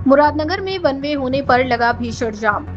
मुरादनगर में one way होने पर लगा भीषण जाम।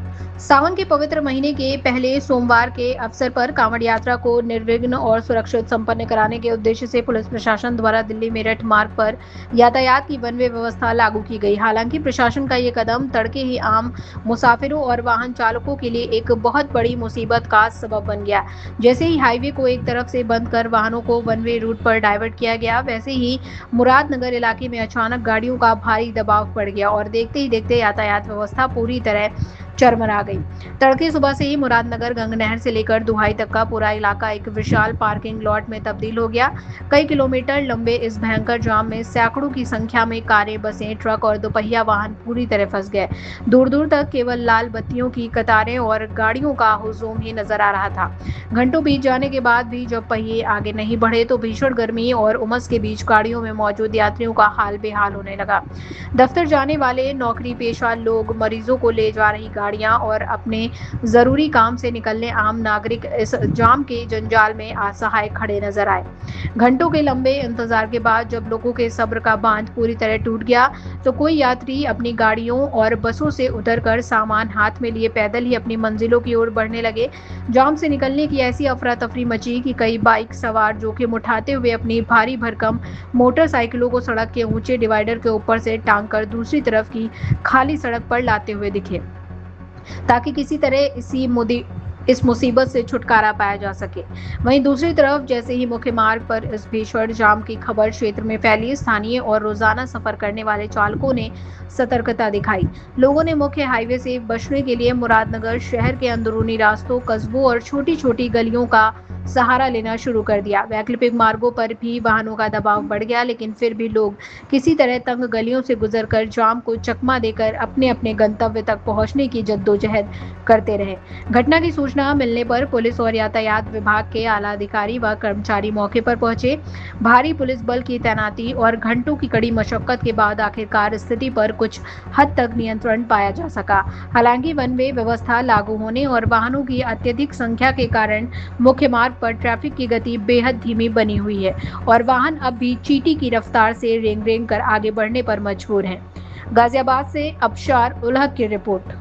सावन के पवित्र महीने के पहले सोमवार के अवसर पर कांवड़ यात्रा को निर्विघ्न और सुरक्षित संपन्न कराने के उद्देश्य से पुलिस प्रशासन द्वारा दिल्ली मेरठ मार्ग पर यातायात की वन वे व्यवस्था लागू की गई। हालांकि प्रशासन का ये कदम तड़के ही आम मुसाफिरों और वाहन चालकों के लिए एक बहुत बड़ी मुसीबत का सबब बन गया। जैसे ही हाईवे को एक तरफ से बंद कर वाहनों को वन वे रूट पर डाइवर्ट किया गया, वैसे ही मुरादनगर इलाके में अचानक गाड़ियों का भारी दबाव पड़ गया और देखते ही देखते यातायात व्यवस्था पूरी तरह चरमरा गई। तड़के सुबह से ही मुरादनगर गंग नहर से लेकर दुहाई तक का पूरा इलाका एक विशाल पार्किंग लॉट में तब्दील हो गया। कई किलोमीटर लंबे इस भयंकर जाम में सैकड़ों की संख्या में कारें, बसें, ट्रक और दोपहिया वाहन पूरी तरह फंस गए। दूर दूर तक केवल लाल बत्तियों की कतारें और गाड़ियों का हुजूम ही नजर आ रहा था। घंटों बीत जाने के बाद भी जब पहिए आगे नहीं बढ़े तो भीषण गर्मी और उमस के बीच गाड़ियों में मौजूद यात्रियों का हाल बेहाल होने लगा। दफ्तर जाने वाले, नौकरी पेशा लोग, मरीजों को ले जा रही गाड़ियां और अपने जरूरी काम से निकलने आम नागरिक इस जाम के जंजाल में असहाय खड़े नजर आए। घंटों के लंबे इंतजार के बाद जब लोगों के सब्र का बांध पूरी तरह टूट गया तो कोई यात्री अपनी गाड़ियों और बसों से उतरकर सामान हाथ में लिए पैदल ही अपनी मंजिलों की ओर बढ़ने लगे। जाम से निकलने की ऐसी अफरा तफरी मची कि कई बाइक सवार जोखिम उठाते हुए अपनी भारी भरकम मोटरसाइकिलों को सड़क के ऊंचे डिवाइडर के ऊपर से टांग कर दूसरी तरफ की खाली सड़क पर लाते हुए दिखे, ताकि किसी तरह इस मुसीबत से छुटकारा पाया जा सके। वहीं दूसरी तरफ जैसे ही मुख्य मार्ग पर इस भीषण जाम की खबर क्षेत्र में फैली, स्थानीय और रोजाना सफर करने वाले चालकों ने सतर्कता दिखाई। लोगों ने मुख्य हाईवे से बचने के लिए मुरादनगर शहर के अंदरूनी रास्तों, कस्बों और छोटी छोटी गलियों का सहारा लेना शुरू कर दिया। वैकल्पिक मार्गों पर भी वाहनों का दबाव बढ़ गया, लेकिन फिर भी लोग किसी तरह तंग गलियों से गुजरकर जाम को चकमा देकर अपने अपने गंतव्य तक पहुंचने की जद्दोजहद करते रहे। घटना की सूचना मिलने पर पुलिस और यातायात विभाग के आला अधिकारी व कर्मचारी मौके पर पहुंचे। भारी पुलिस बल की तैनाती और घंटों की कड़ी मशक्कत के बाद आखिरकार स्थिति पर कुछ हद तक नियंत्रण पाया जा सका। हालांकि वन वे व्यवस्था लागू होने और वाहनों की अत्यधिक संख्या के कारण मुख्य मार्ग पर ट्रैफिक की गति बेहद धीमी बनी हुई है और वाहन अब भी चींटी की रफ्तार से रेंग रेंग कर आगे बढ़ने पर मजबूर हैं। गाजियाबाद से अबशार उल हक की रिपोर्ट।